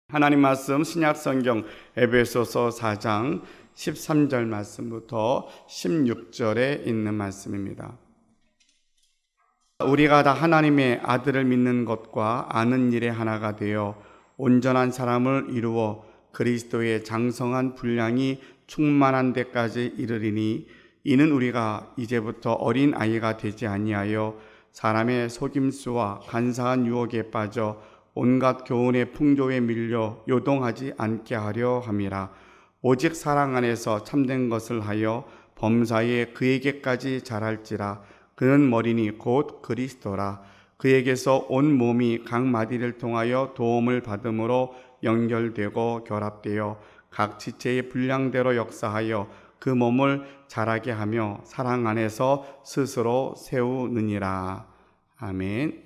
하나님 말씀 신약 성경 에베소서 4장 13절 말씀부터 16절에 있는 말씀입니다. 우리가 다 하나님의 아들을 믿는 것과 아는 일에 하나가 되어 온전한 사람을 이루어 그리스도의 장성한 분량이 충만한 데까지 이르리니, 이는 우리가 이제부터 어린 아이가 되지 아니하여 사람의 속임수와 간사한 유혹에 빠져 온갖 교훈의 풍조에 밀려 요동하지 않게 하려 함이라. 오직 사랑 안에서 참된 것을 하여 범사에 그에게까지 자랄지라. 그는 머리니 곧 그리스도라. 그에게서 온 몸이 각 마디를 통하여 도움을 받음으로 연결되고 결합되어 각 지체의 분량대로 역사하여 그 몸을 자라게 하며 사랑 안에서 스스로 세우느니라. 아멘.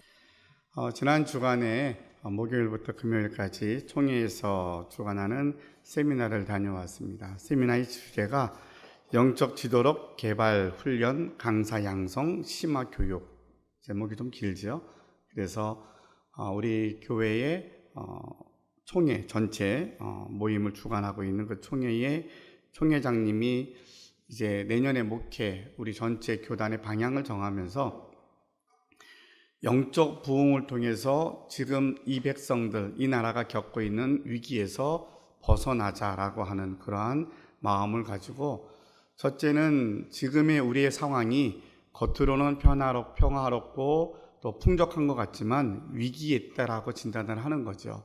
지난 주간에 목요일부터 금요일까지 총회에서 주관하는 세미나를 다녀왔습니다. 세미나의 주제가 영적 지도력 개발 훈련 강사 양성 심화 교육. 제목이 좀 길죠. 그래서 우리 교회의 총회 전체 모임을 주관하고 있는 그 총회의 총회장님이 이제 내년의 목회 우리 전체 교단의 방향을 정하면서 영적 부흥을 통해서 지금 이 백성들, 이 나라가 겪고 있는 위기에서 벗어나자라고 하는 그러한 마음을 가지고, 첫째는 지금의 우리의 상황이 겉으로는 평화롭고 또 풍족한 것 같지만 위기에 있다라고 진단을 하는 거죠.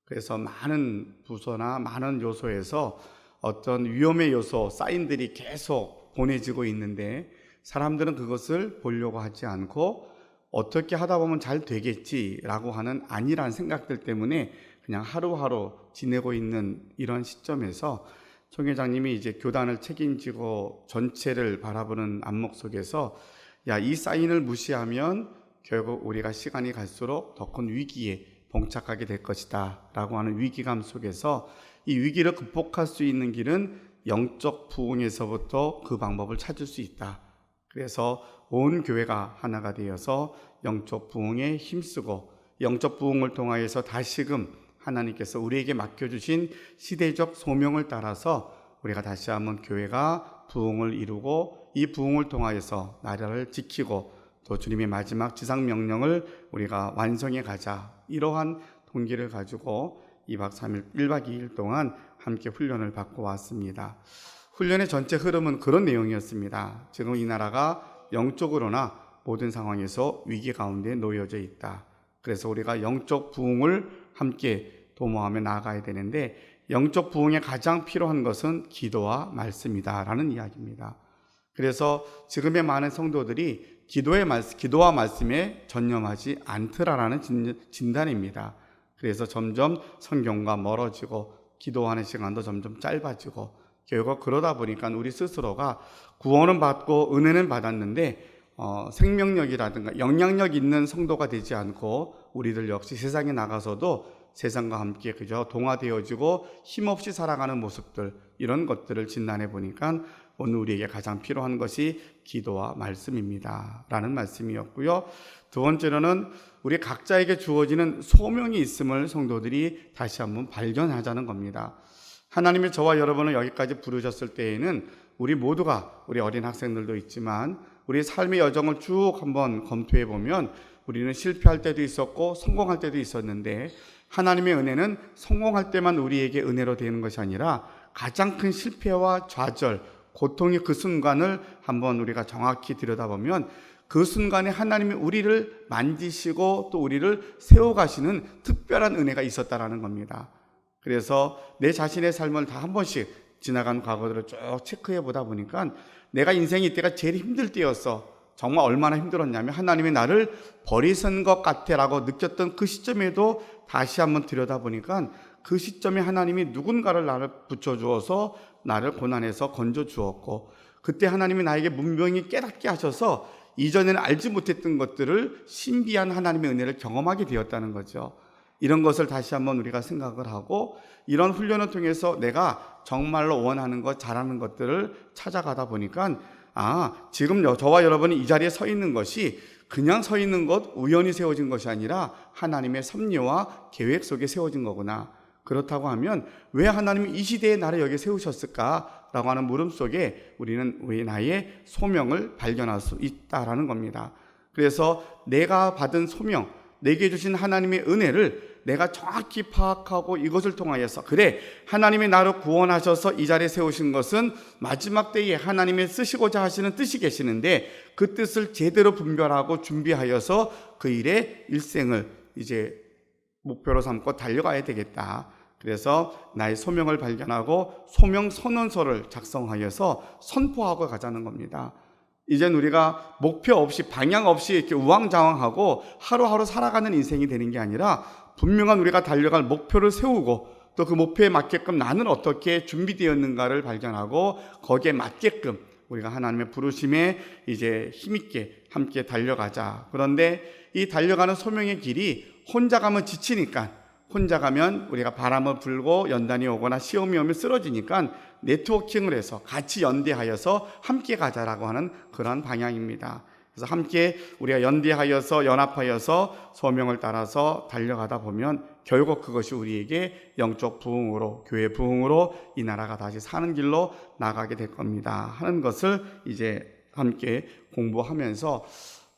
그래서 많은 부서나 많은 요소에서 어떤 위험의 요소, 사인들이 계속 보내지고 있는데 사람들은 그것을 보려고 하지 않고 어떻게 하다 보면 잘 되겠지라고 하는 안일한 생각들 때문에 그냥 하루하루 지내고 있는 이런 시점에서 총회장님이 이제 교단을 책임지고 전체를 바라보는 안목 속에서 이 사인을 무시하면 결국 우리가 시간이 갈수록 더 큰 위기에 봉착하게 될 것이다 라고 하는 위기감 속에서 이 위기를 극복할 수 있는 길은 영적 부흥에서부터 그 방법을 찾을 수 있다. 그래서 온 교회가 하나가 되어서 영적 부흥에 힘쓰고 영적 부흥을 통하여서 다시금 하나님께서 우리에게 맡겨주신 시대적 소명을 따라서 우리가 다시 한번 교회가 부흥을 이루고 이 부흥을 통하여서 나라를 지키고 또 주님의 마지막 지상명령을 우리가 완성해 가자, 이러한 동기를 가지고 2박 3일 1박 2일 동안 함께 훈련을 받고 왔습니다. 훈련의 전체 흐름은 그런 내용이었습니다. 지금 이 나라가 영적으로나 모든 상황에서 위기 가운데 놓여져 있다. 그래서 우리가 영적 부흥을 함께 도모하며 나아가야 되는데 영적 부흥에 가장 필요한 것은 기도와 말씀이다 라는 이야기입니다. 그래서 지금의 많은 성도들이 기도와 말씀에 전념하지 않더라라는 진단입니다. 그래서 점점 성경과 멀어지고 기도하는 시간도 점점 짧아지고 결국 그러다 보니까 우리 스스로가 구원은 받고 은혜는 받았는데 생명력이라든가 영향력 있는 성도가 되지 않고 우리들 역시 세상에 나가서도 세상과 함께 그저 동화되어지고 힘없이 살아가는 모습들, 이런 것들을 진단해 보니까 오늘 우리에게 가장 필요한 것이 기도와 말씀입니다 라는 말씀이었고요. 두 번째로는 우리 각자에게 주어지는 소명이 있음을 성도들이 다시 한번 발견하자는 겁니다. 하나님이 저와 여러분을 여기까지 부르셨을 때에는 우리 모두가, 우리 어린 학생들도 있지만 우리 삶의 여정을 쭉 한번 검토해 보면 우리는 실패할 때도 있었고 성공할 때도 있었는데, 하나님의 은혜는 성공할 때만 우리에게 은혜로 되는 것이 아니라 가장 큰 실패와 좌절, 고통의 그 순간을 한번 우리가 정확히 들여다보면 그 순간에 하나님이 우리를 만지시고 또 우리를 세워가시는 특별한 은혜가 있었다라는 겁니다. 그래서 내 자신의 삶을 다 한 번씩 지나간 과거들을 쭉 체크해 보다 보니까 내가 인생이 이때가 제일 힘들 때였어. 정말 얼마나 힘들었냐면 하나님이 나를 버리신 것 같아라고 느꼈던 그 시점에도 다시 한번 들여다보니까 그 시점에 하나님이 누군가를 나를 붙여주어서 나를 고난에서 건져주었고, 그때 하나님이 나에게 분명히 깨닫게 하셔서 이전에는 알지 못했던 것들을 신비한 하나님의 은혜를 경험하게 되었다는 거죠. 이런 것을 다시 한번 우리가 생각을 하고 이런 훈련을 통해서 내가 정말로 원하는 것, 잘하는 것들을 찾아가다 보니까 지금 저와 여러분이 이 자리에 서 있는 것이 그냥 서 있는 것, 우연히 세워진 것이 아니라 하나님의 섭리와 계획 속에 세워진 거구나. 그렇다고 하면 왜 하나님이 이 시대에 나를 여기에 세우셨을까라고 하는 물음 속에 우리는 우리 나의 소명을 발견할 수 있다라는 겁니다. 그래서 내가 받은 소명, 내게 주신 하나님의 은혜를 내가 정확히 파악하고 이것을 통하여서 그래, 하나님이 나를 구원하셔서 이 자리에 세우신 것은 마지막 때에 하나님의 쓰시고자 하시는 뜻이 계시는데 그 뜻을 제대로 분별하고 준비하여서 그 일에 일생을 이제 목표로 삼고 달려가야 되겠다. 그래서 나의 소명을 발견하고 소명 선언서를 작성하여서 선포하고 가자는 겁니다. 이젠 우리가 목표 없이 방향 없이 이렇게 우왕좌왕하고 하루하루 살아가는 인생이 되는 게 아니라 분명한 우리가 달려갈 목표를 세우고 또 그 목표에 맞게끔 나는 어떻게 준비되었는가를 발견하고 거기에 맞게끔 우리가 하나님의 부르심에 이제 힘있게 함께 달려가자. 그런데 이 달려가는 소명의 길이 혼자 가면 지치니까, 혼자 가면 우리가 바람을 불고 연단이 오거나 시험이 오면 쓰러지니까 네트워킹을 해서 같이 연대하여서 함께 가자라고 하는 그런 방향입니다. 그래서 함께 우리가 연대하여서 연합하여서 소명을 따라서 달려가다 보면 결국 그것이 우리에게 영적 부흥으로, 교회 부흥으로 이 나라가 다시 사는 길로 나가게 될 겁니다 하는 것을 이제 함께 공부하면서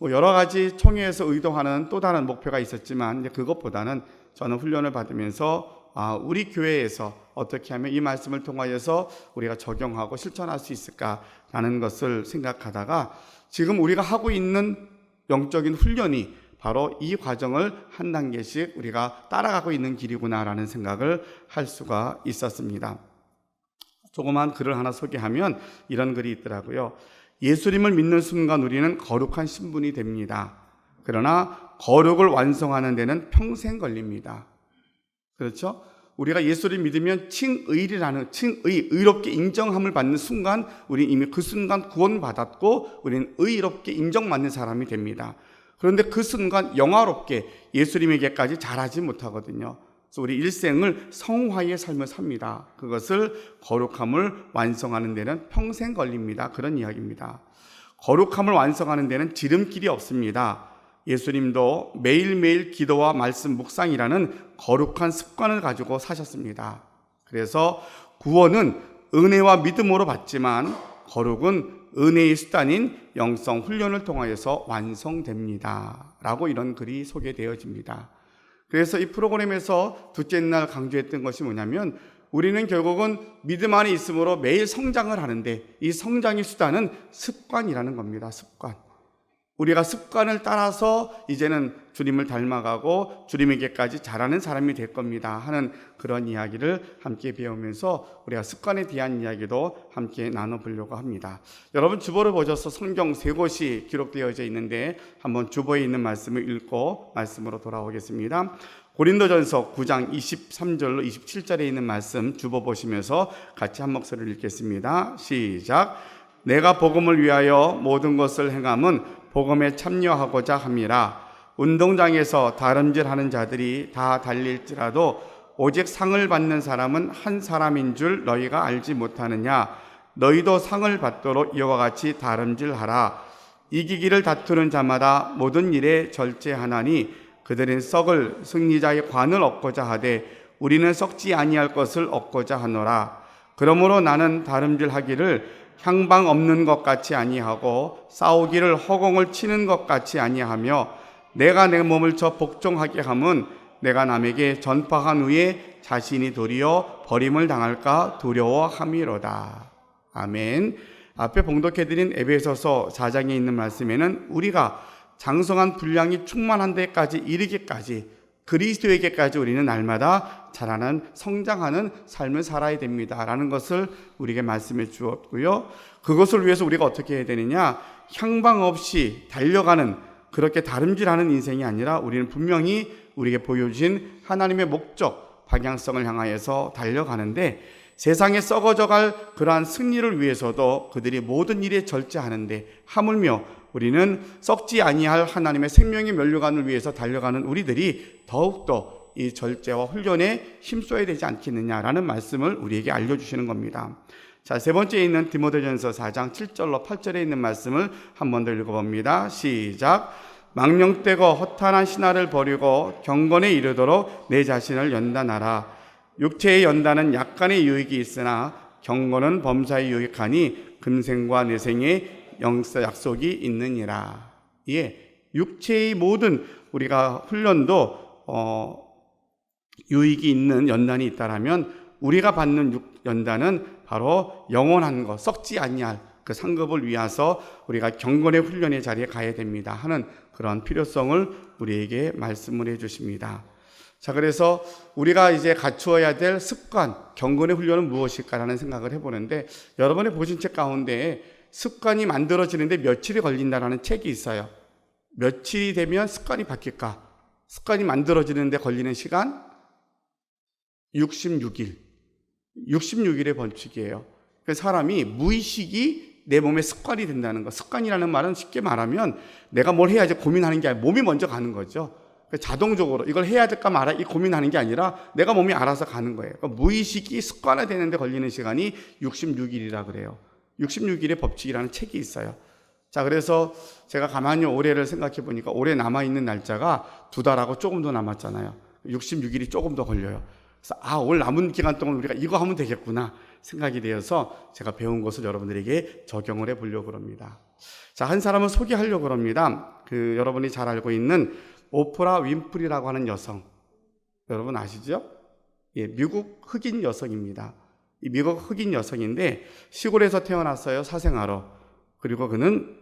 여러 가지 총회에서 의도하는 또 다른 목표가 있었지만 이제 그것보다는 저는 훈련을 받으면서 우리 교회에서 어떻게 하면 이 말씀을 통하여서 우리가 적용하고 실천할 수 있을까라는 것을 생각하다가 지금 우리가 하고 있는 영적인 훈련이 바로 이 과정을 한 단계씩 우리가 따라가고 있는 길이구나라는 생각을 할 수가 있었습니다. 조그만 글을 하나 소개하면 이런 글이 있더라고요. 예수님을 믿는 순간 우리는 거룩한 신분이 됩니다. 그러나 거룩을 완성하는 데는 평생 걸립니다. 그렇죠? 우리가 예수를 믿으면 칭의라는 의롭게 인정함을 받는 순간 우리는 이미 그 순간 구원받았고 우리는 의롭게 인정받는 사람이 됩니다. 그런데 그 순간 영화롭게 예수님에게까지 자라지 못하거든요. 그래서 우리 일생을 성화의 삶을 삽니다. 그것을 거룩함을 완성하는 데는 평생 걸립니다. 그런 이야기입니다. 거룩함을 완성하는 데는 지름길이 없습니다. 예수님도 매일매일 기도와 말씀 묵상이라는 거룩한 습관을 가지고 사셨습니다. 그래서 구원은 은혜와 믿음으로 받지만 거룩은 은혜의 수단인 영성 훈련을 통하여서 완성됩니다 라고 이런 글이 소개되어집니다. 그래서 이 프로그램에서 둘째 날 강조했던 것이 뭐냐면 우리는 결국은 믿음 안에 있으므로 매일 성장을 하는데 이 성장의 수단은 습관이라는 겁니다. 습관. 우리가 습관을 따라서 이제는 주님을 닮아가고 주님에게까지 자라는 사람이 될 겁니다 하는 그런 이야기를 함께 배우면서 우리가 습관에 대한 이야기도 함께 나눠보려고 합니다. 여러분 주보를 보셔서 성경 세 곳이 기록되어져 있는데 한번 주보에 있는 말씀을 읽고 말씀으로 돌아오겠습니다. 고린도전서 9장 23절로 27절에 있는 말씀 주보 보시면서 같이 한 목소리를 읽겠습니다. 시작. 내가 복음을 위하여 모든 것을 행함은 복음에 참여하고자 함이라. 운동장에서 다름질하는 자들이 다 달릴지라도 오직 상을 받는 사람은 한 사람인 줄 너희가 알지 못하느냐. 너희도 상을 받도록 이와 같이 다름질하라. 이기기를 다투는 자마다 모든 일에 절제하나니 그들은 썩을 승리자의 관을 얻고자 하되 우리는 썩지 아니할 것을 얻고자 하노라. 그러므로 나는 다름질하기를 향방 없는 것 같이 아니하고 싸우기를 허공을 치는 것 같이 아니하며 내가 내 몸을 저 복종하게 함은 내가 남에게 전파한 후에 자신이 도리어 버림을 당할까 두려워함이로다. 아멘. 앞에 봉독해드린 에베소서 4장에 있는 말씀에는 우리가 장성한 분량이 충만한 데까지 이르기까지 그리스도에게까지 우리는 날마다 자라는 성장하는 삶을 살아야 됩니다라는 것을 우리에게 말씀해 주었고요. 그것을 위해서 우리가 어떻게 해야 되느냐? 향방 없이 달려가는 그렇게 다름질하는 인생이 아니라 우리는 분명히 우리에게 보여주신 하나님의 목적, 방향성을 향하여서 달려가는데 세상에 썩어져갈 그러한 승리를 위해서도 그들이 모든 일에 절제하는데 하물며 우리는 썩지 아니할 하나님의 생명의 면류관을 위해서 달려가는 우리들이 더욱더 이 절제와 훈련에 힘써야 되지 않겠느냐라는 말씀을 우리에게 알려주시는 겁니다. 자, 세 번째에 있는 디모데전서 4장 7절로 8절에 있는 말씀을 한 번 더 읽어봅니다. 시작. 망령되고 허탄한 신화를 버리고 경건에 이르도록 내 자신을 연단하라. 육체의 연단은 약간의 유익이 있으나 경건은 범사에 유익하니 금생과 내생의 영사 약속이 있느니라. 예, 육체의 모든 우리가 훈련도 유익이 있는 연단이 있다라면 우리가 받는 연단은 바로 영원한 것, 썩지 아니할 그 상급을 위해서 우리가 경건의 훈련의 자리에 가야 됩니다 하는 그런 필요성을 우리에게 말씀을 해주십니다. 자, 그래서 우리가 이제 갖추어야 될 습관, 경건의 훈련은 무엇일까라는 생각을 해보는데, 여러분의 보신 책 가운데 습관이 만들어지는데 며칠이 걸린다라는 책이 있어요. 며칠이 되면 습관이 바뀔까? 습관이 만들어지는데 걸리는 시간 66일. 66일의 법칙이에요. 사람이 무의식이 내 몸에 습관이 된다는 거. 습관이라는 말은 쉽게 말하면 내가 뭘 해야지 고민하는 게 아니라 몸이 먼저 가는 거죠. 자동적으로 이걸 해야 될까 말아 이 고민하는 게 아니라 내가 몸이 알아서 가는 거예요. 그러니까 무의식이 습관화되는데 걸리는 시간이 66일이라 그래요. 66일의 법칙이라는 책이 있어요. 자, 그래서 제가 가만히 올해를 생각해 보니까 올해 남아있는 날짜가 2달하고 조금 더 남았잖아요. 66일이 조금 더 걸려요. 그래서 올 남은 기간 동안 우리가 이거 하면 되겠구나 생각이 되어서 제가 배운 것을 여러분들에게 적용을 해 보려고 합니다. 자, 한 사람을 소개하려고 합니다. 여러분이 잘 알고 있는 오프라 윈프리라고 하는 여성, 여러분 아시죠? 예, 미국 흑인 여성입니다. 이 미국 흑인 여성인데 시골에서 태어났어요, 사생아로. 그리고 그는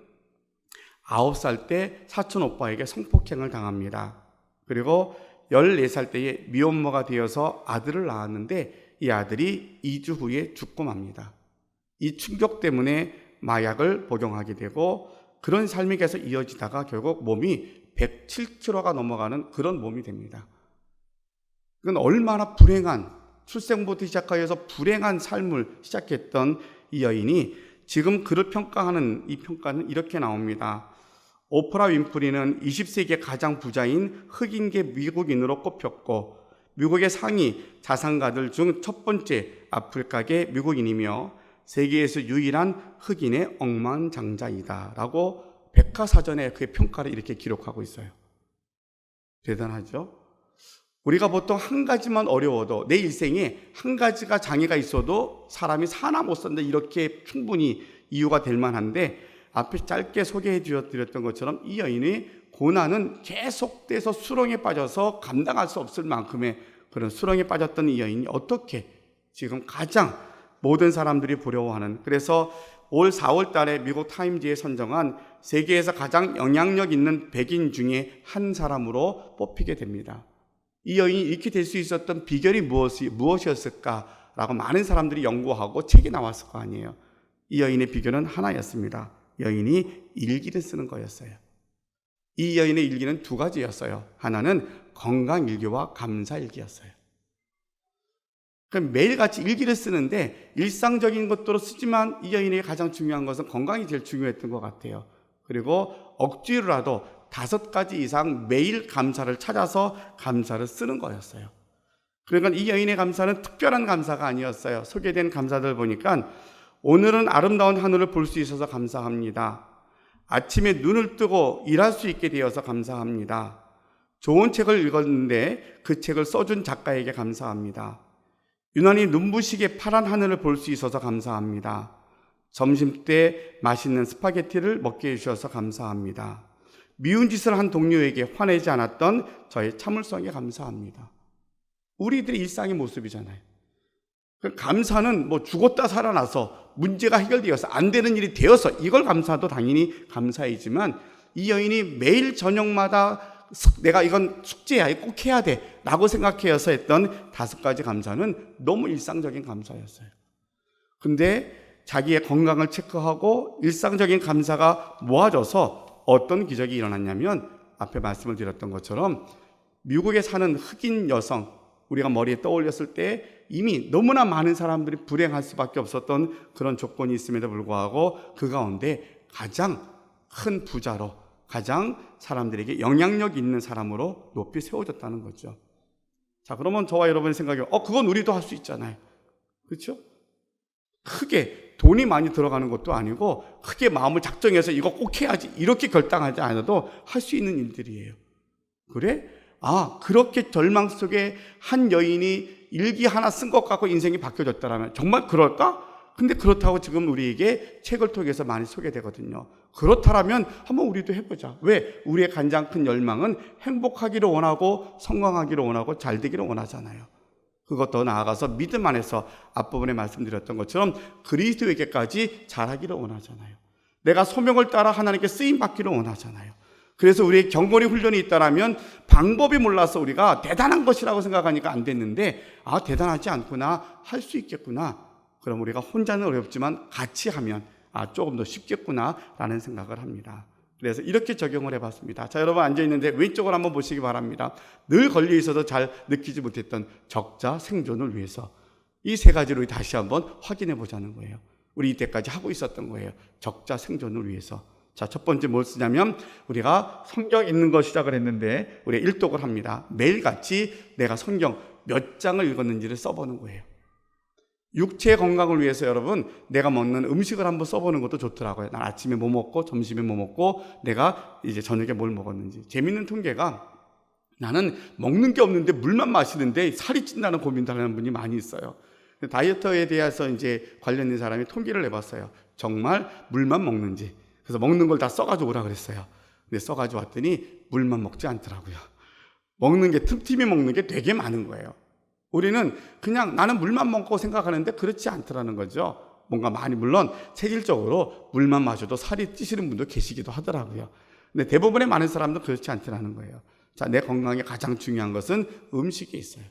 9살 때 사촌 오빠에게 성폭행을 당합니다. 그리고 14살 때에 미혼모가 되어서 아들을 낳았는데 이 아들이 2주 후에 죽고 맙니다. 이 충격 때문에 마약을 복용하게 되고 그런 삶이 계속 이어지다가 결국 몸이 107kg가 넘어가는 그런 몸이 됩니다. 그건 얼마나 불행한, 출생부터 시작하여서 불행한 삶을 시작했던 이 여인이 지금 그를 평가하는 이 평가는 이렇게 나옵니다. 오프라 윈프리는 20세기의 가장 부자인 흑인계 미국인으로 꼽혔고 미국의 상위 자산가들 중 첫 번째 아프리카계 미국인이며 세계에서 유일한 흑인의 억만장자이다 라고 백과사전에 그의 평가를 이렇게 기록하고 있어요. 대단하죠? 우리가 보통 한 가지만 어려워도 내 일생에 한 가지가 장애가 있어도 사람이 사나 못 산다 이렇게 충분히 이유가 될 만한데 앞에 짧게 소개해 드렸던 것처럼 이 여인의 고난은 계속돼서 수렁에 빠져서 감당할 수 없을 만큼의 그런 수렁에 빠졌던 이 여인이 어떻게 지금 가장 모든 사람들이 부러워하는, 그래서 올 4월 달에 미국 타임즈에 선정한 세계에서 가장 영향력 있는 백인 중에 한 사람으로 뽑히게 됩니다. 이 여인이 이렇게 될 수 있었던 비결이 무엇이었을까라고 많은 사람들이 연구하고 책이 나왔을 거 아니에요. 이 여인의 비결은 하나였습니다. 여인이 일기를 쓰는 거였어요. 이 여인의 일기는 2가지였어요. 하나는 건강일기와 감사일기였어요. 매일같이 일기를 쓰는데 일상적인 것들로 쓰지만 이 여인에게 가장 중요한 것은 건강이 제일 중요했던 것 같아요. 그리고 억지로라도 5가지 이상 매일 감사를 찾아서 감사를 쓰는 거였어요. 그러니까 이 여인의 감사는 특별한 감사가 아니었어요. 소개된 감사들 보니까 오늘은 아름다운 하늘을 볼 수 있어서 감사합니다. 아침에 눈을 뜨고 일할 수 있게 되어서 감사합니다. 좋은 책을 읽었는데 그 책을 써준 작가에게 감사합니다. 유난히 눈부시게 파란 하늘을 볼 수 있어서 감사합니다. 점심때 맛있는 스파게티를 먹게 해주셔서 감사합니다. 미운 짓을 한 동료에게 화내지 않았던 저의 참을성에 감사합니다. 우리들의 일상의 모습이잖아요. 감사는 죽었다 살아나서 문제가 해결되어서 안 되는 일이 되어서 이걸 감사도 당연히 감사이지만 이 여인이 매일 저녁마다 내가 이건 숙제야, 꼭 해야 돼 라고 생각해서 했던 5가지 감사는 너무 일상적인 감사였어요. 근데 자기의 건강을 체크하고 일상적인 감사가 모아져서 어떤 기적이 일어났냐면 앞에 말씀을 드렸던 것처럼 미국에 사는 흑인 여성, 우리가 머리에 떠올렸을 때 이미 너무나 많은 사람들이 불행할 수밖에 없었던 그런 조건이 있음에도 불구하고 그 가운데 가장 큰 부자로, 가장 사람들에게 영향력 있는 사람으로 높이 세워졌다는 거죠. 자, 그러면 저와 여러분의 생각에 그건 우리도 할 수 있잖아요. 그렇죠? 크게 돈이 많이 들어가는 것도 아니고 크게 마음을 작정해서 이거 꼭 해야지 이렇게 결단하지 않아도 할 수 있는 일들이에요. 그래? 그렇게 절망 속에 한 여인이 일기 하나 쓴 것 갖고 인생이 바뀌어졌다면 정말 그럴까? 근데 그렇다고 지금 우리에게 책을 통해서 많이 소개되거든요. 그렇다면 한번 우리도 해보자. 왜? 우리의 가장 큰 열망은 행복하기를 원하고 성공하기를 원하고 잘 되기를 원하잖아요. 그것 더 나아가서 믿음 안에서 앞부분에 말씀드렸던 것처럼 그리스도에게까지 잘하기를 원하잖아요. 내가 소명을 따라 하나님께 쓰임받기를 원하잖아요. 그래서 우리의 경건의 훈련이 있다라면 방법이 몰라서 우리가 대단한 것이라고 생각하니까 안 됐는데 대단하지 않구나, 할 수 있겠구나. 그럼 우리가 혼자는 어렵지만 같이 하면 조금 더 쉽겠구나 라는 생각을 합니다. 그래서 이렇게 적용을 해봤습니다. 자, 여러분 앉아있는데 왼쪽을 한번 보시기 바랍니다. 늘 걸려 있어도 잘 느끼지 못했던 적자 생존을 위해서 이 세 가지로 다시 한번 확인해 보자는 거예요. 우리 이때까지 하고 있었던 거예요. 적자 생존을 위해서. 자, 첫 번째 뭘 쓰냐면 우리가 성경 읽는 거 시작을 했는데 우리 일독을 합니다. 매일같이 내가 성경 몇 장을 읽었는지를 써보는 거예요. 육체 건강을 위해서 여러분 내가 먹는 음식을 한번 써보는 것도 좋더라고요. 난 아침에 뭐 먹고 점심에 뭐 먹고 내가 이제 저녁에 뭘 먹었는지. 재밌는 통계가 나는 먹는 게 없는데 물만 마시는데 살이 찐다는 고민도 하는 분이 많이 있어요. 다이어트에 대해서 이제 관련된 사람이 통계를 내봤어요. 정말 물만 먹는지. 그래서 먹는 걸 다 써가지고 오라 그랬어요. 근데 써가지고 왔더니 물만 먹지 않더라고요. 먹는 게 틈틈이 먹는 게 되게 많은 거예요. 우리는 그냥 나는 물만 먹고 생각하는데 그렇지 않더라는 거죠. 뭔가 많이 물론 체질적으로 물만 마셔도 살이 찌시는 분도 계시기도 하더라고요. 근데 대부분의 많은 사람도 그렇지 않더라는 거예요. 자, 내 건강에 가장 중요한 것은 음식에 있어요.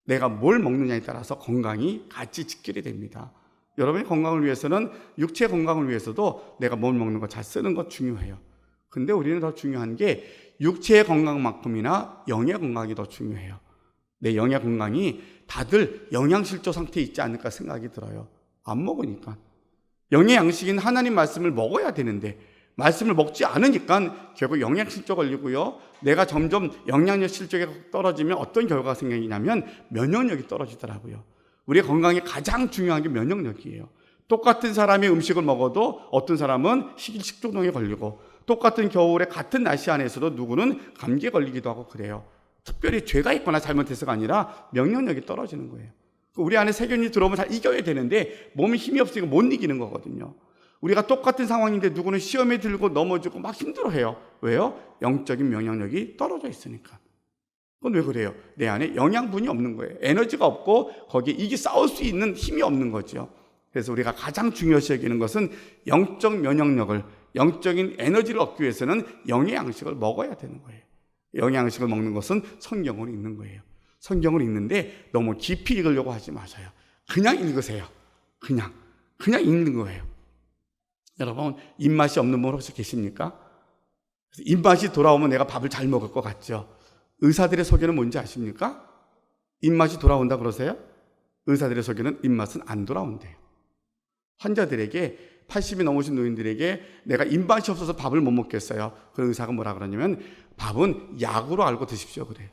내가 뭘 먹느냐에 따라서 건강이 같이 직결이 됩니다. 여러분의 건강을 위해서는 육체 건강을 위해서도 내가 뭘 먹는 거 잘 쓰는 거 중요해요. 근데 우리는 더 중요한 게 육체의 건강만큼이나 영의 건강이 더 중요해요. 내 영의 건강이 다들 영양실조 상태에 있지 않을까 생각이 들어요. 안 먹으니까. 영의 양식인 하나님 말씀을 먹어야 되는데 말씀을 먹지 않으니까 결국 영양실조 걸리고요. 내가 점점 영양력 실조가 떨어지면 어떤 결과가 생기냐면 면역력이 떨어지더라고요. 우리의 건강에 가장 중요한 게 면역력이에요. 똑같은 사람이 음식을 먹어도 어떤 사람은 식중독에 걸리고 똑같은 겨울에 같은 날씨 안에서도 누구는 감기에 걸리기도 하고 그래요. 특별히 죄가 있거나 잘못해서가 아니라 면역력이 떨어지는 거예요. 우리 안에 세균이 들어오면 잘 이겨야 되는데 몸이 힘이 없으니까 못 이기는 거거든요. 우리가 똑같은 상황인데 누구는 시험에 들고 넘어지고 막 힘들어해요. 왜요? 영적인 면역력이 떨어져 있으니까. 그건 왜 그래요? 내 안에 영양분이 없는 거예요. 에너지가 없고 거기에 이기 싸울 수 있는 힘이 없는 거죠. 그래서 우리가 가장 중요시 여기는 것은 영적 면역력을, 영적인 에너지를 얻기 위해서는 영의 양식을 먹어야 되는 거예요. 영의 양식을 먹는 것은 성경을 읽는 거예요. 성경을 읽는데 너무 깊이 읽으려고 하지 마세요. 그냥 읽으세요. 그냥 읽는 거예요. 여러분, 입맛이 없는 분 혹시 계십니까? 입맛이 돌아오면 내가 밥을 잘 먹을 것 같죠? 의사들의 소견은 뭔지 아십니까? 입맛이 돌아온다 그러세요? 의사들의 소견은 입맛은 안 돌아온대요. 환자들에게 80이 넘으신 노인들에게 내가 입맛이 없어서 밥을 못 먹겠어요. 그 의사가 뭐라 그러냐면 밥은 약으로 알고 드십시오 그래요.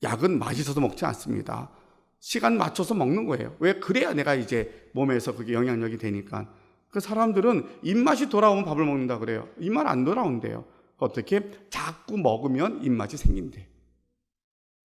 약은 맛있어서 먹지 않습니다. 시간 맞춰서 먹는 거예요. 왜? 그래야 내가 이제 몸에서 그게 영향력이 되니까. 그 사람들은 입맛이 돌아오면 밥을 먹는다 그래요. 입맛 안 돌아온대요. 어떻게? 자꾸 먹으면 입맛이 생긴대.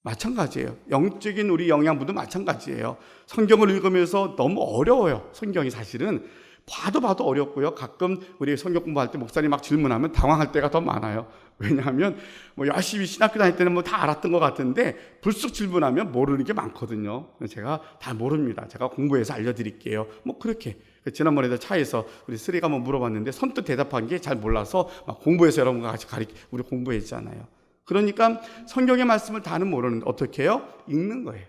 마찬가지예요. 영적인 우리 영양분도 마찬가지예요. 성경을 읽으면서 너무 어려워요. 성경이 사실은 봐도 어렵고요. 가끔 우리 성경 공부할 때 목사님 막 질문하면 당황할 때가 더 많아요. 왜냐하면 열심히 신학교 다닐 때는 다 알았던 것 같은데 불쑥 질문하면 모르는 게 많거든요. 제가 다 모릅니다. 제가 공부해서 알려드릴게요. 그렇게. 지난번에도 차에서 우리 쓰리가 물어봤는데 선뜻 대답한 게 잘 몰라서 막 공부해서 여러분과 같이 우리 공부했잖아요. 그러니까 성경의 말씀을 다는 모르는데 어떻게 해요? 읽는 거예요.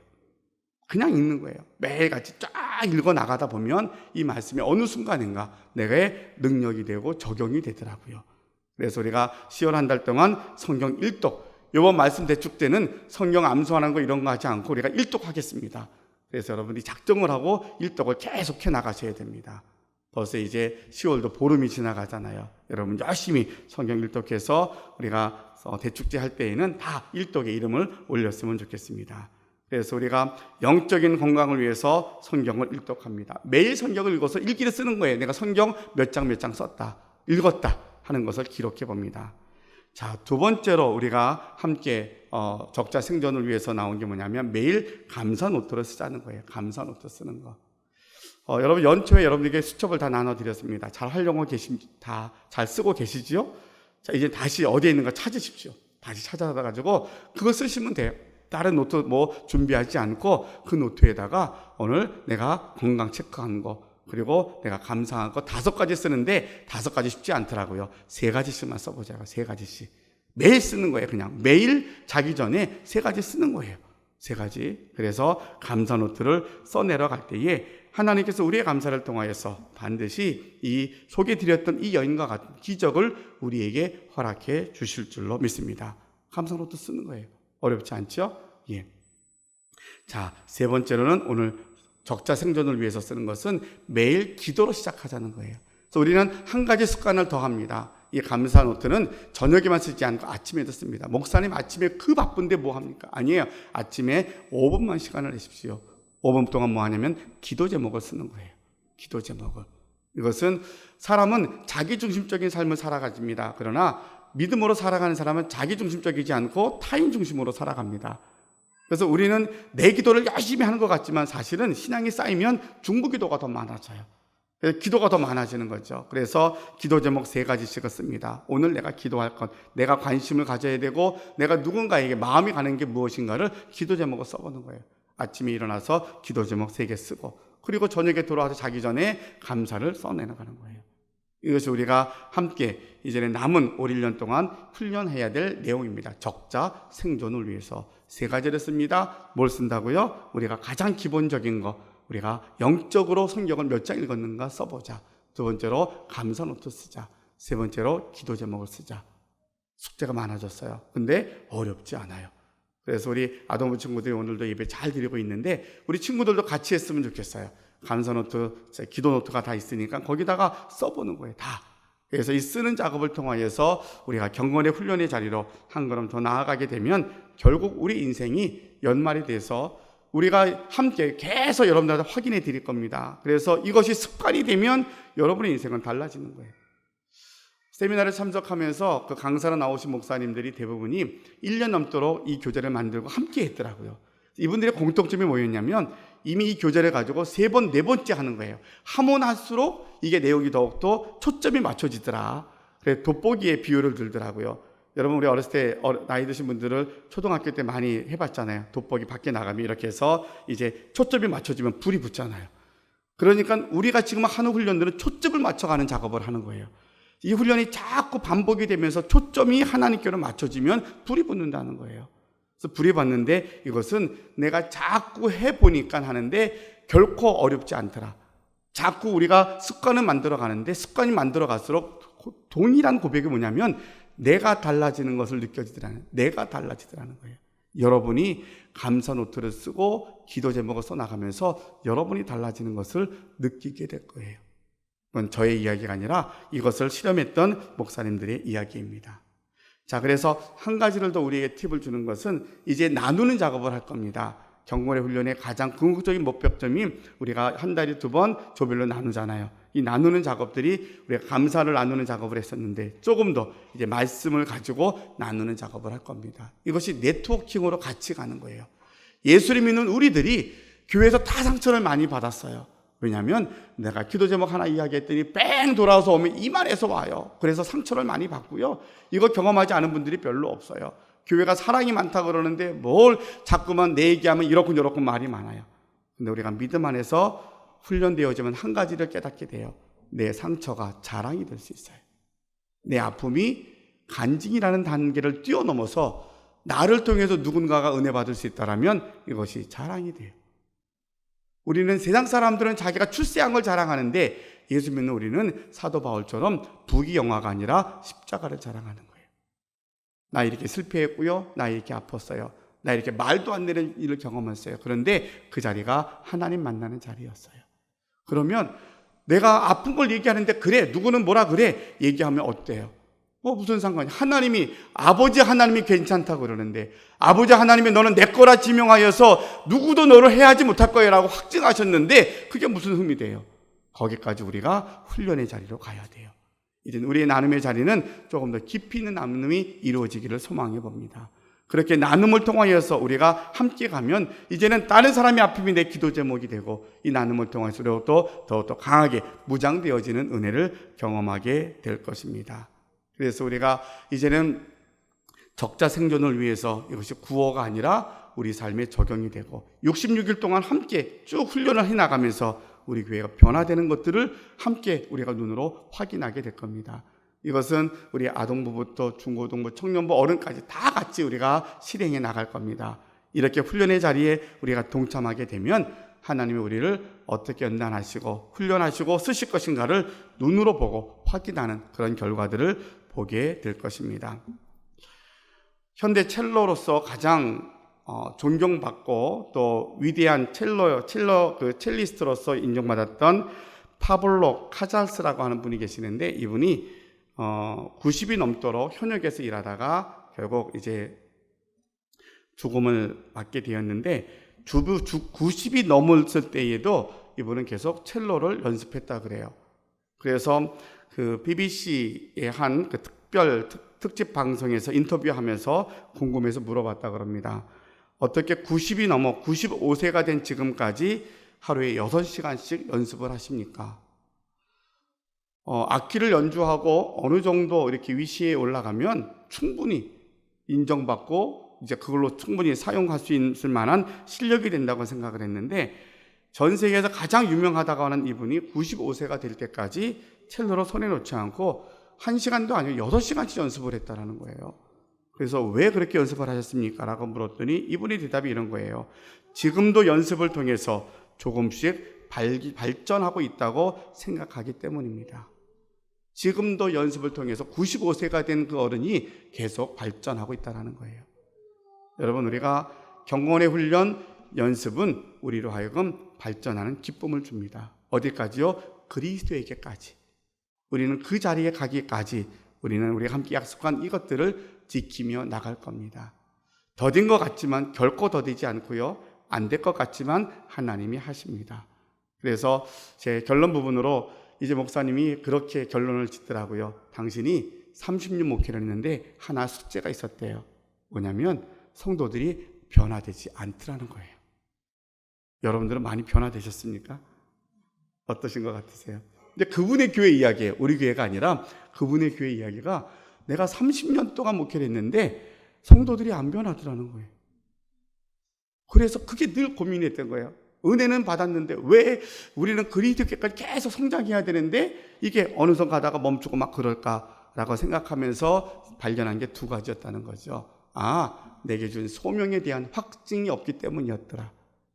그냥 읽는 거예요. 매일같이 쫙 읽어 나가다 보면 이 말씀이 어느 순간인가 내게 능력이 되고 적용이 되더라고요. 그래서 우리가 10월 한 달 동안 성경 1독, 이번 말씀 대축 때는 성경 암송하는 거 이런 거 하지 않고 우리가 1독 하겠습니다. 그래서 여러분이 작정을 하고 1독을 계속 해 나가셔야 됩니다. 벌써 이제 10월도 보름이 지나가잖아요. 여러분 열심히 성경 1독해서 우리가 대축제 할 때에는 다 1독의 이름을 올렸으면 좋겠습니다. 그래서 우리가 영적인 건강을 위해서 성경을 일독합니다. 매일 성경을 읽어서 일기를 쓰는 거예요. 내가 성경 몇 장 썼다, 읽었다 하는 것을 기록해 봅니다. 자, 두 번째로 우리가 함께 적자 생존을 위해서 나온 게 뭐냐면 매일 감사 노트를 쓰자는 거예요. 감사 노트 쓰는 거. 여러분 연초에 여러분에게 수첩을 다 나눠드렸습니다. 잘 활용하고 다 잘 쓰고 계시지요? 자, 이제 다시 어디에 있는가 찾으십시오. 다시 찾아가지고 그거 쓰시면 돼요. 다른 노트 뭐 준비하지 않고 그 노트에다가 오늘 내가 건강 체크한 거, 그리고 내가 감사한 거 5가지 쓰는데 5가지 쉽지 않더라고요. 3가지씩만 써보자고. 3가지씩. 매일 쓰는 거예요. 그냥 매일 자기 전에 3가지 쓰는 거예요. 3가지. 그래서 감사 노트를 써내려갈 때에 하나님께서 우리의 감사를 통하여서 반드시 이 소개드렸던 이 여인과 같은 기적을 우리에게 허락해 주실 줄로 믿습니다. 감사 노트 쓰는 거예요. 어렵지 않죠? 예. 자, 3번째로는 오늘 적자 생존을 위해서 쓰는 것은 매일 기도로 시작하자는 거예요. 그래서 우리는 한 가지 습관을 더 합니다. 이 감사 노트는 저녁에만 쓰지 않고 아침에도 씁니다. 목사님 아침에 그 바쁜데 뭐 합니까? 아니에요. 아침에 5분만 시간을 내십시오. 5분 동안 뭐 하냐면 기도 제목을 쓰는 거예요. 기도 제목을. 이것은 사람은 자기중심적인 삶을 살아갑니다. 그러나 믿음으로 살아가는 사람은 자기중심적이지 않고 타인 중심으로 살아갑니다. 그래서 우리는 내 기도를 열심히 하는 것 같지만 사실은 신앙이 쌓이면 중부기도가 더 많아져요. 기도가 더 많아지는 거죠. 그래서 기도 제목 3가지씩을 씁니다. 오늘 내가 기도할 것, 내가 관심을 가져야 되고 내가 누군가에게 마음이 가는 게 무엇인가를 기도 제목을 써보는 거예요. 아침에 일어나서 기도 제목 3개 쓰고, 그리고 저녁에 돌아와서 자기 전에 감사를 써내나가는 거예요. 이것이 우리가 함께 이제는 남은 올 1년 동안 훈련해야 될 내용입니다. 적자 생존을 위해서 3가지를 씁니다. 뭘 쓴다고요? 우리가 가장 기본적인 거, 우리가 영적으로 성경을 몇 장 읽었는가 써보자. 2번째로 감사 노트 쓰자. 3번째로 기도 제목을 쓰자. 숙제가 많아졌어요. 근데 어렵지 않아요. 그래서 우리 아동부 친구들이 오늘도 예배 잘 드리고 있는데 우리 친구들도 같이 했으면 좋겠어요. 감사 노트, 기도 노트가 다 있으니까 거기다가 써보는 거예요. 다. 그래서 이 쓰는 작업을 통하여서 우리가 경건의 훈련의 자리로 한 걸음 더 나아가게 되면 결국 우리 인생이 연말이 돼서 우리가 함께 계속 여러분들한테 확인해 드릴 겁니다. 그래서 이것이 습관이 되면 여러분의 인생은 달라지는 거예요. 세미나를 참석하면서 그 강사로 나오신 목사님들이 대부분이 1년 넘도록 이 교재를 만들고 함께 했더라고요. 이분들의 공통점이 뭐였냐면 이미 이 교재를 가지고 3번, 4번째 하는 거예요. 하면 할수록 이게 내용이 더욱더 초점이 맞춰지더라. 그래서 돋보기의 비유를 들더라고요. 여러분 우리 어렸을 때 나이 드신 분들을 초등학교 때 많이 해봤잖아요. 돋보기 밖에 나가면 이렇게 해서 이제 초점이 맞춰지면 불이 붙잖아요. 그러니까 우리가 지금 하는 훈련들은 초점을 맞춰가는 작업을 하는 거예요. 이 훈련이 자꾸 반복이 되면서 초점이 하나님께로 맞춰지면 불이 붙는다는 거예요. 그래서 불이 붙는데 이것은 내가 자꾸 해보니까 하는데 결코 어렵지 않더라. 자꾸 우리가 습관을 만들어 가는데 습관이 만들어 갈수록 동일한 고백이 뭐냐면 내가 달라지는 것을 느껴지더라는, 내가 달라지더라는 거예요. 여러분이 감사 노트를 쓰고 기도 제목을 써나가면서 여러분이 달라지는 것을 느끼게 될 거예요. 그건 저의 이야기가 아니라 이것을 실험했던 목사님들의 이야기입니다. 자, 그래서 한 가지를 더 우리에게 팁을 주는 것은 이제 나누는 작업을 할 겁니다. 경건의 훈련의 가장 궁극적인 목표점이 우리가 한 달에 2번 조별로 나누잖아요. 이 나누는 작업들이 우리가 감사를 나누는 작업을 했었는데 조금 더 이제 말씀을 가지고 나누는 작업을 할 겁니다. 이것이 네트워킹으로 같이 가는 거예요. 예수를 믿는 우리들이 교회에서 다 상처를 많이 받았어요. 왜냐하면 내가 기도 제목 하나 이야기했더니 뺑 돌아와서 오면 이만해서 와요. 그래서 상처를 많이 받고요. 이거 경험하지 않은 분들이 별로 없어요. 교회가 사랑이 많다 그러는데 뭘 자꾸만 내 얘기하면 이렇군 저렇군 말이 많아요. 근데 우리가 믿음 안에서 훈련되어지면 한 가지를 깨닫게 돼요. 내 상처가 자랑이 될 수 있어요. 내 아픔이 간증이라는 단계를 뛰어넘어서 나를 통해서 누군가가 은혜 받을 수 있다면 이것이 자랑이 돼요. 우리는 세상 사람들은 자기가 출세한 걸 자랑하는데 예수 믿는 우리는 사도 바울처럼 부귀영화가 아니라 십자가를 자랑하는 거예요. 나 이렇게 실패했고요. 나 이렇게 아팠어요. 나 이렇게 말도 안 되는 일을 경험했어요. 그런데 그 자리가 하나님 만나는 자리였어요. 그러면 내가 아픈 걸 얘기하는데 그래 누구는 뭐라 그래 얘기하면 어때요? 무슨 상관이야? 아버지 하나님이 괜찮다고 그러는데 아버지 하나님이 너는 내 거라 지명하여서 누구도 너를 해하지 못할 거야 라고 확증하셨는데 그게 무슨 흠이 돼요? 거기까지 우리가 훈련의 자리로 가야 돼요. 이제 우리의 나눔의 자리는 조금 더 깊이 있는 나눔이 이루어지기를 소망해 봅니다. 그렇게 나눔을 통하여서 우리가 함께 가면 이제는 다른 사람의 아픔이 내 기도 제목이 되고, 이 나눔을 통해서 더욱더 강하게 무장되어지는 은혜를 경험하게 될 것입니다. 그래서 우리가 이제는 적자 생존을 위해서 이것이 구호가 아니라 우리 삶에 적용이 되고, 66일 동안 함께 쭉 훈련을 해나가면서 우리 교회가 변화되는 것들을 함께 우리가 눈으로 확인하게 될 겁니다. 이것은 우리 아동부부터 중고등부, 청년부, 어른까지 다 같이 우리가 실행해 나갈 겁니다. 이렇게 훈련의 자리에 우리가 동참하게 되면 하나님이 우리를 어떻게 연단하시고 훈련하시고 쓰실 것인가를 눈으로 보고 확인하는 그런 결과들을 보게 될 것입니다. 현대 첼로로서 가장 존경받고 또 위대한 첼리스트로서 인정받았던 파블로 카잘스라고 하는 분이 계시는데, 이분이 90이 넘도록 현역에서 일하다가 결국 이제 죽음을 맞게 되었는데, 90이 넘었을 때에도 이분은 계속 첼로를 연습했다 그래요. 그래서 그 BBC의 한 그 특집 방송에서 인터뷰하면서 궁금해서 물어봤다 그럽니다. 어떻게 90이 넘어 95세가 된 지금까지 하루에 6시간씩 연습을 하십니까? 악기를 연주하고 어느 정도 이렇게 위치에 올라가면 충분히 인정받고 이제 그걸로 충분히 사용할 수 있을 만한 실력이 된다고 생각을 했는데, 전 세계에서 가장 유명하다고 하는 이분이 95세가 될 때까지 첼로로 손에 놓지 않고 1시간도 아니고 6시간씩 연습을 했다라는 거예요. 그래서 왜 그렇게 연습을 하셨습니까? 라고 물었더니 이분의 대답이 이런 거예요. 지금도 연습을 통해서 조금씩 발전하고 있다고 생각하기 때문입니다. 지금도 연습을 통해서 95세가 된 그 어른이 계속 발전하고 있다는 거예요. 여러분, 우리가 경건의 훈련, 연습은 우리로 하여금 발전하는 기쁨을 줍니다. 어디까지요? 그리스도에게까지. 우리는 그 자리에 가기까지 우리는 우리가 함께 약속한 이것들을 지키며 나갈 겁니다. 더딘 것 같지만 결코 더디지 않고요, 안 될 것 같지만 하나님이 하십니다. 그래서 제 결론 부분으로 이제 목사님이 그렇게 결론을 짓더라고요. 당신이 30년 목회를 했는데 하나 숙제가 있었대요. 뭐냐면 성도들이 변화되지 않더라는 거예요. 여러분들은 많이 변화되셨습니까? 어떠신 것 같으세요? 근데 그분의 교회 이야기예요. 우리 교회가 아니라 그분의 교회 이야기가, 내가 30년 동안 목회를 했는데 성도들이 안 변하더라는 거예요. 그래서 그게 늘 고민했던 거예요. 은혜는 받았는데 왜 우리는 그리스도께까지 계속 성장해야 되는데 이게 어느 선 가다가 멈추고 막 그럴까라고 생각하면서 발견한 게 두 가지였다는 거죠. 내게 준 소명에 대한 확증이 없기 때문이었더라.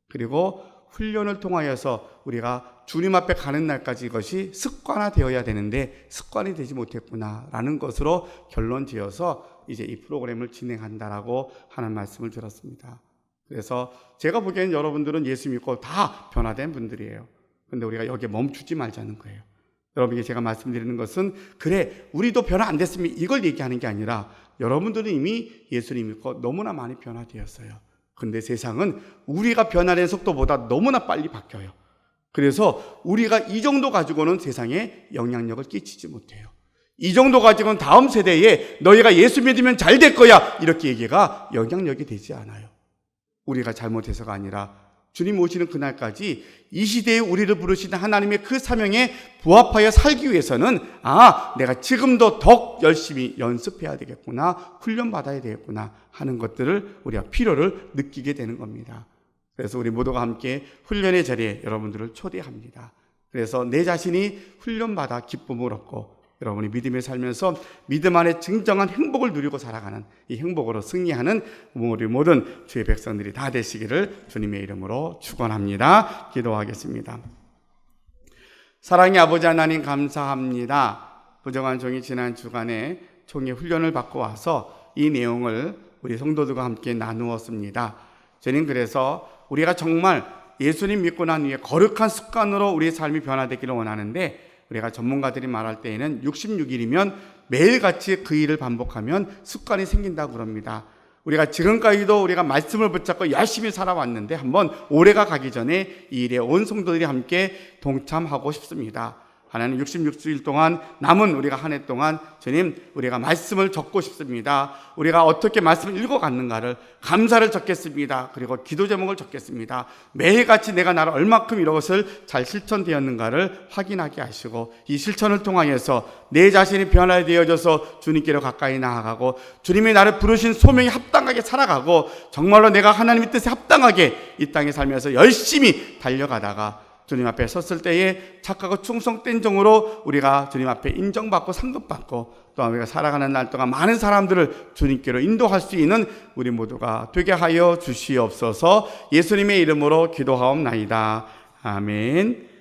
그리고 훈련을 통하여서 우리가 주님 앞에 가는 날까지 이것이 습관화되어야 되는데 습관이 되지 못했구나라는 것으로 결론 지어서 이제 이 프로그램을 진행한다라고 하는 말씀을 들었습니다. 그래서 제가 보기에는 여러분들은 예수 믿고 다 변화된 분들이에요. 그런데 우리가 여기에 멈추지 말자는 거예요. 여러분에게 제가 말씀드리는 것은, 그래 우리도 변화 안 됐으면 이걸 얘기하는 게 아니라, 여러분들은 이미 예수님 믿고 너무나 많이 변화되었어요. 근데 세상은 우리가 변화된 속도보다 너무나 빨리 바뀌어요. 그래서 우리가 이 정도 가지고는 세상에 영향력을 끼치지 못해요. 이 정도 가지고는 다음 세대에 너희가 예수 믿으면 잘 될 거야, 이렇게 얘기가 영향력이 되지 않아요. 우리가 잘못해서가 아니라 주님 오시는 그날까지 이 시대에 우리를 부르시는 하나님의 그 사명에 부합하여 살기 위해서는 내가 지금도 더 열심히 연습해야 되겠구나, 훈련받아야 되겠구나 하는 것들을 우리가 필요를 느끼게 되는 겁니다. 그래서 우리 모두가 함께 훈련의 자리에 여러분들을 초대합니다. 그래서 내 자신이 훈련받아 기쁨을 얻고 여러분이 믿음에 살면서 믿음 안에 진정한 행복을 누리고 살아가는, 이 행복으로 승리하는 우리 모든 주의 백성들이 다 되시기를 주님의 이름으로 축원합니다. 기도하겠습니다. 사랑의 아버지 하나님, 감사합니다. 부정한 종이 지난 주간에 종의 훈련을 받고 와서 이 내용을 우리 성도들과 함께 나누었습니다. 주님, 그래서 우리가 정말 예수님 믿고 난 후에 거룩한 습관으로 우리의 삶이 변화되기를 원하는데, 우리가 전문가들이 말할 때에는 66일이면 매일같이 그 일을 반복하면 습관이 생긴다고 그럽니다. 우리가 지금까지도 우리가 말씀을 붙잡고 열심히 살아왔는데 한번 올해가 가기 전에 이 일에 온 성도들이 함께 동참하고 싶습니다. 하나님 66주일 동안 남은 우리가 한 해 동안 주님 우리가 말씀을 적고 싶습니다. 우리가 어떻게 말씀을 읽어갔는가를 감사를 적겠습니다. 그리고 기도 제목을 적겠습니다. 매일같이 내가 나를 얼마큼 이것을 잘 실천되었는가를 확인하게 하시고 이 실천을 통하여서 내 자신이 변화되어져서 주님께로 가까이 나아가고 주님이 나를 부르신 소명에 합당하게 살아가고 정말로 내가 하나님의 뜻에 합당하게 이 땅에 살면서 열심히 달려가다가 주님 앞에 섰을 때에 착하고 충성된 종으로 우리가 주님 앞에 인정받고 상급받고 또한 우리가 살아가는 날 동안 많은 사람들을 주님께로 인도할 수 있는 우리 모두가 되게 하여 주시옵소서. 예수님의 이름으로 기도하옵나이다. 아멘.